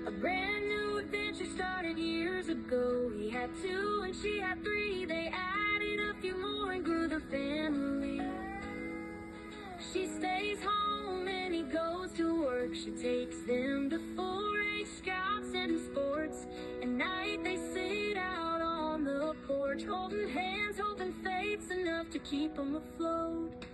A brand new adventure started years ago. He had 2 and she had 3. They added a few more and grew their family. She stays home and he goes to work. She takes them to 4-H scouts and sports. At night they sit out on the porch, holding hands, hoping fate's enough to keep them afloat.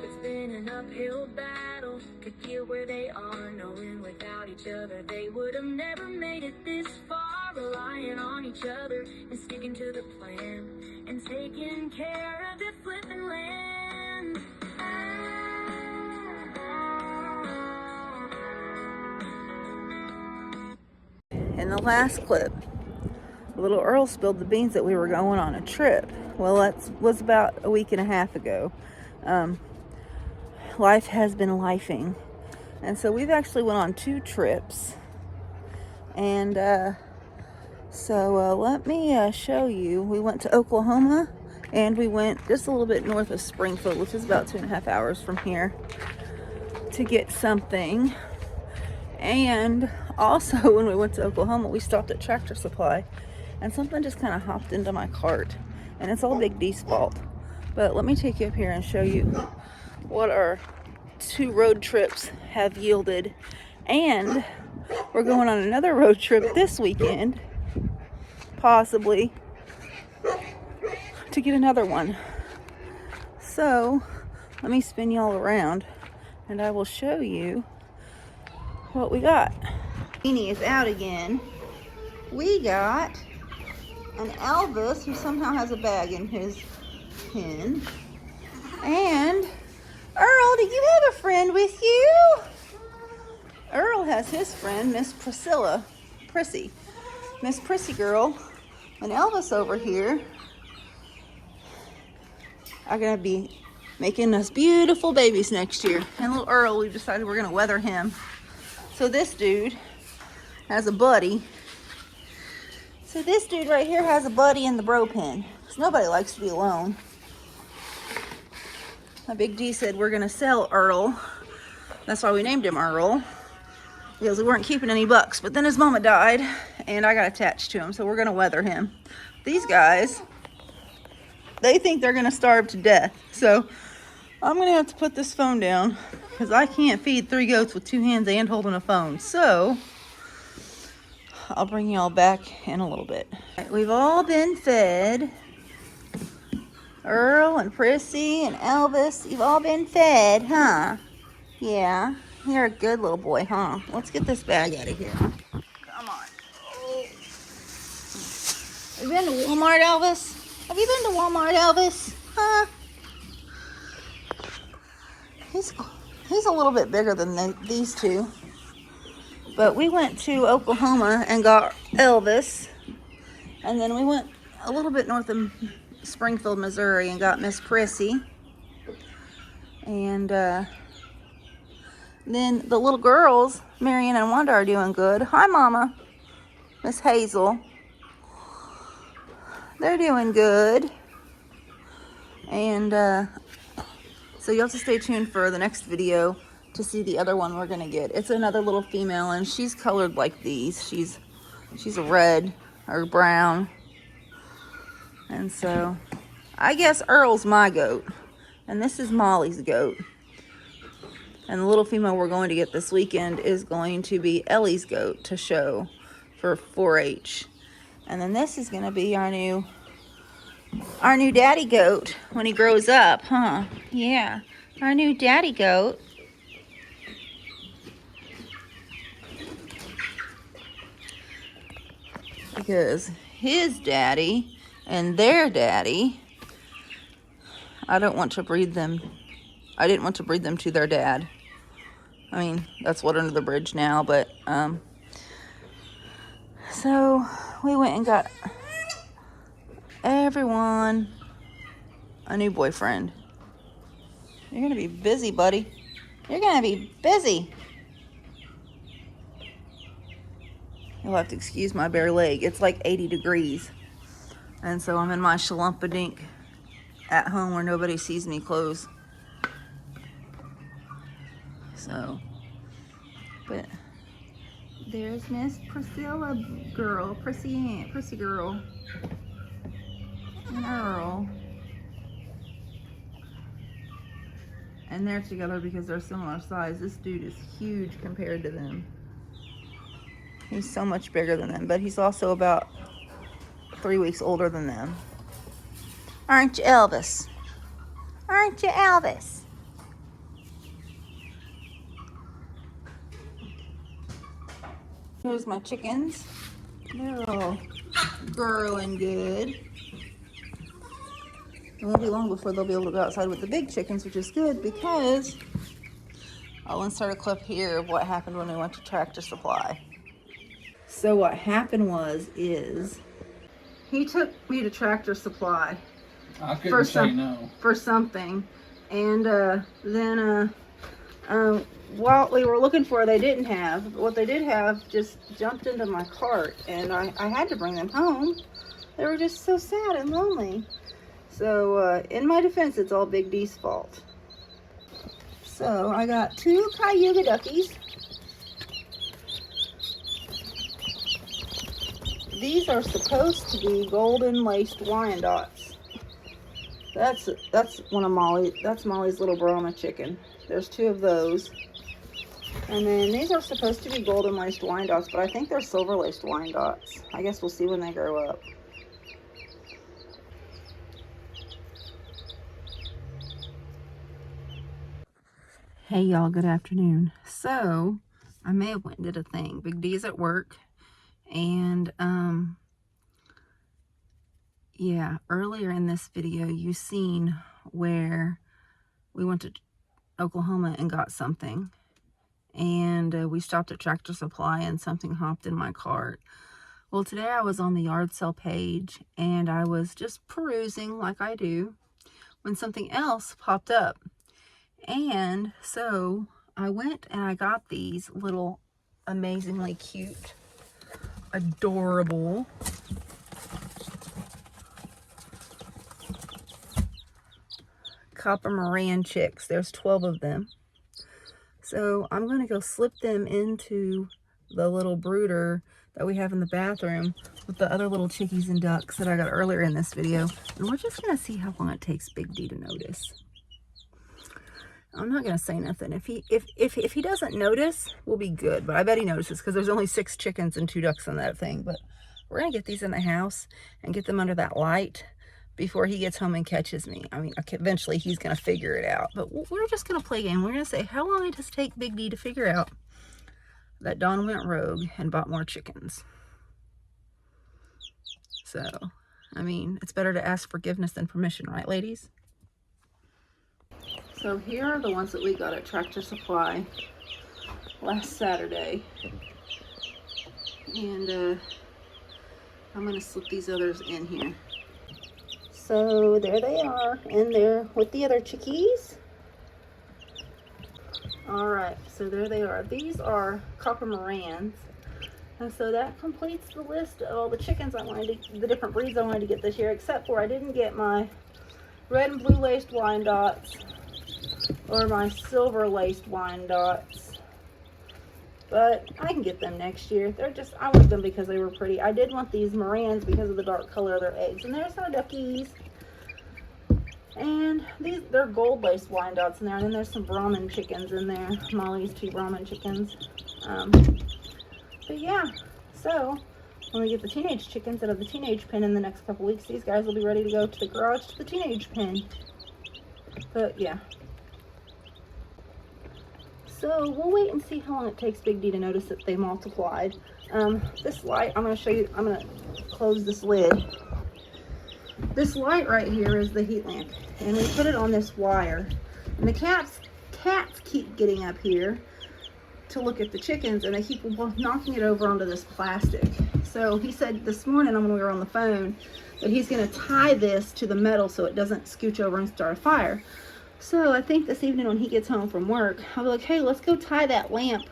It's been an uphill battle to get where they are, knowing without each other they would have never made it this far. Relying on each other and sticking to the plan and taking care of their flipping land. In the last clip, little Earl spilled the beans that we were going on a trip. Well, that was about a week and a half ago. Life has been lifing. And so we've actually went on 2 trips. And so let me show you. We went to Oklahoma and we went just a little bit north of Springfield, which is about 2.5 hours from here, to get something. And also when we went to Oklahoma, we stopped at Tractor Supply and something just kind of hopped into my cart. And it's all Big D's fault. But let me take you up here and show you what our 2 road trips have yielded. And we're going on another road trip this weekend, possibly, to get another one. So let me spin y'all around and I will show you what we got. Beanie is out again. We got an Elvis who somehow has a bag in his pen. And Earl, do you have a friend with you? Earl has his friend, Miss Priscilla, Prissy. Miss Prissy girl. And Elvis over here are gonna be making us beautiful babies next year. And little Earl, we've decided we're gonna weather him. So this dude has a buddy. So this dude right here has a buddy in the bro pen. Because nobody likes to be alone. My Big D said we're gonna sell Earl. That's why we named him Earl. Because we weren't keeping any bucks. But then his mama died and I got attached to him. So we're gonna weather him. These guys, they think they're gonna starve to death. So I'm gonna have to put this phone down because I can't feed 3 goats with 2 hands and holding a phone. So I'll bring y'all back in a little bit. Right, we've all been fed. Earl and Prissy and Elvis, you've all been fed, huh? Yeah, you're a good little boy, huh? Let's get this bag out of here. Come on. Oh. Have you been to Walmart, Elvis? Have you been to Walmart, Elvis? Huh? He's a little bit bigger than these 2. But we went to Oklahoma and got Elvis. And then we went a little bit north of Springfield, Missouri and got Miss Prissy. And then the little girls, Marion and Wanda, are doing good. Hi, Mama. Miss Hazel. They're doing good. And so you'll have to stay tuned for the next video to see the other one we're gonna get. It's another little female and she's colored like these. She's a red or brown. And so I guess Earl's my goat and this is Molly's goat. And the little female we're going to get this weekend is going to be Ellie's goat to show for 4-H. And then this is gonna be our new daddy goat when he grows up, huh? Yeah, our new daddy goat. Because his daddy and their daddy, I didn't want to breed them to their dad. I mean, that's water under the bridge now, but so we went and got everyone a new boyfriend. You're gonna be busy, buddy. You're gonna be busy. You'll have to excuse my bare leg. It's like 80 degrees. And so I'm in my shalumpidink at home where nobody sees me clothes. So, but there's Miss Priscilla girl, Prissy girl, and Earl. And they're together because they're similar size. This dude is huge compared to them. He's so much bigger than them, but he's also about 3 weeks older than them. Aren't you, Elvis? Aren't you, Elvis? Here's my chickens. They're all growing good. It won't be long before they'll be able to go outside with the big chickens, which is good because I'll insert a clip here of what happened when we went to Tractor Supply. So what happened is he took me to Tractor Supply. I couldn't say no. For something. And then what we were looking for, they didn't have. What they did have just jumped into my cart, and I had to bring them home. They were just so sad and lonely. So in my defense, it's all Big D's fault. So I got 2 Cayuga duckies. These are supposed to be golden laced Wyandottes. That's Molly's little Brahma chicken. There's 2 of those. And then these are supposed to be golden laced Wyandottes, but I think they're silver laced Wyandottes. I guess we'll see when they grow up. Hey y'all, good afternoon. So I may have went and did a thing. Big D's at work, and yeah, earlier in this video you seen where we went to Oklahoma and got something, and we stopped at Tractor Supply and something hopped in my cart. Well, today I was on the yard sale page and I was just perusing like I do when something else popped up. And so I went and I got these little amazingly cute, adorable Copper Moran chicks. There's 12 of them. So I'm going to go slip them into the little brooder that we have in the bathroom with the other little chickies and ducks that I got earlier in this video. And we're just going to see how long it takes Big D to notice. I'm not going to say nothing. If he doesn't notice, we'll be good. But I bet he notices because there's only 6 chickens and 2 ducks in that thing. But we're going to get these in the house and get them under that light before he gets home and catches me. I mean, eventually he's going to figure it out. But we're just going to play a game. We're going to say, how long does it take Big D to figure out that Dawn went rogue and bought more chickens? So, I mean, it's better to ask forgiveness than permission, right, ladies? So here are the ones that we got at Tractor Supply last Saturday. And I'm going to slip these others in here. So there they are in there with the other chickies. Alright, so there they are. These are Copper Morans. And so that completes the list of all the chickens I wanted to, the different breeds I wanted to get this year, except for I didn't get my red and blue laced Wyandottes or my silver laced Wyandottes. But I can get them next year. They're just, I want them because they were pretty. I did want these Morans because of the dark color of their eggs. And there's our duckies. And these, they're gold laced Wyandottes in there. And then there's some Brahman chickens in there. Molly's 2 Brahman chickens. But yeah, so when we get the teenage chickens out of the teenage pen in the next couple weeks, these guys will be ready to go to the garage to the teenage pen. But yeah. So we'll wait and see how long it takes Big D to notice that they multiplied. This light, I'm going to show you, I'm going to close this lid. This light right here is the heat lamp. And we put it on this wire. And the cats keep getting up here to look at the chickens, and they keep knocking it over onto this plastic. So he said this morning when we were on the phone that he's going to tie this to the metal so it doesn't scooch over and start a fire. So I think this evening when he gets home from work, I'll be like, hey, let's go tie that lamp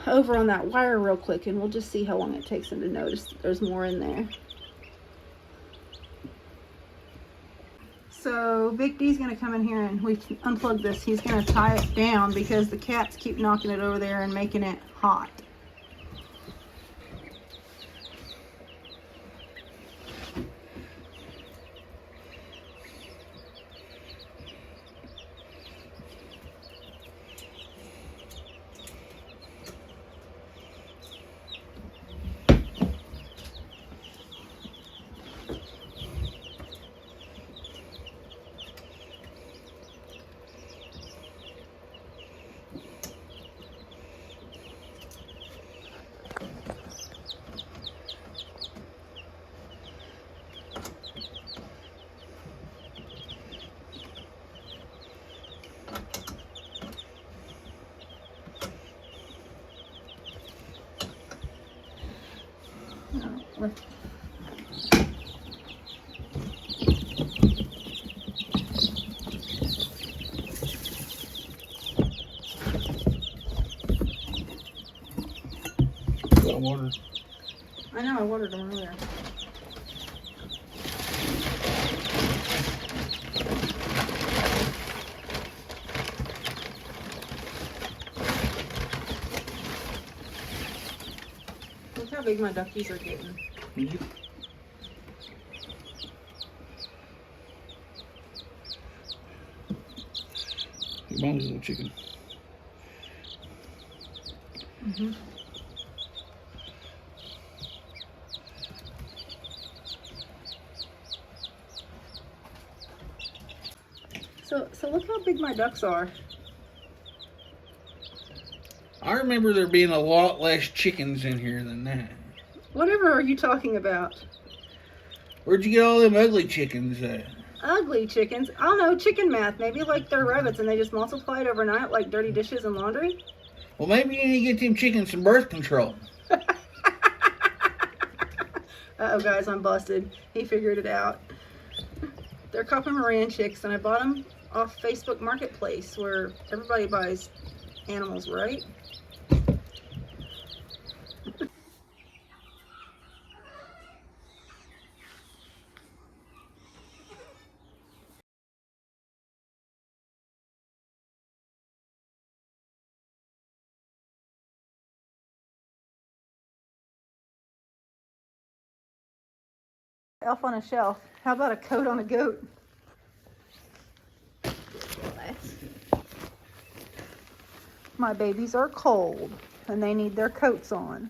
over on that wire real quick, and we'll just see how long it takes him to notice that there's more in there. So Big D's gonna come in here and we can unplug this. He's gonna tie it down because the cats keep knocking it over there and making it hot. Got water. I know, I watered them earlier. Look how big my duckies are getting. Mhm. Your mom's a little chicken. Mm-hmm. So look how big my ducks are. I remember there being a lot less chickens in here than that. Whatever are you talking about? Where'd you get all them ugly chickens at? Ugly chickens? I don't know, chicken math. Maybe like they're rabbits and they just multiplied overnight like dirty dishes and laundry. Well, maybe you need to get them chickens some birth control. Uh-oh, guys, I'm busted. He figured it out. They're Copper Moran chicks, and I bought them off Facebook Marketplace, where everybody buys animals, right? Elf on a shelf. How about a coat on a goat? My babies are cold and they need their coats on.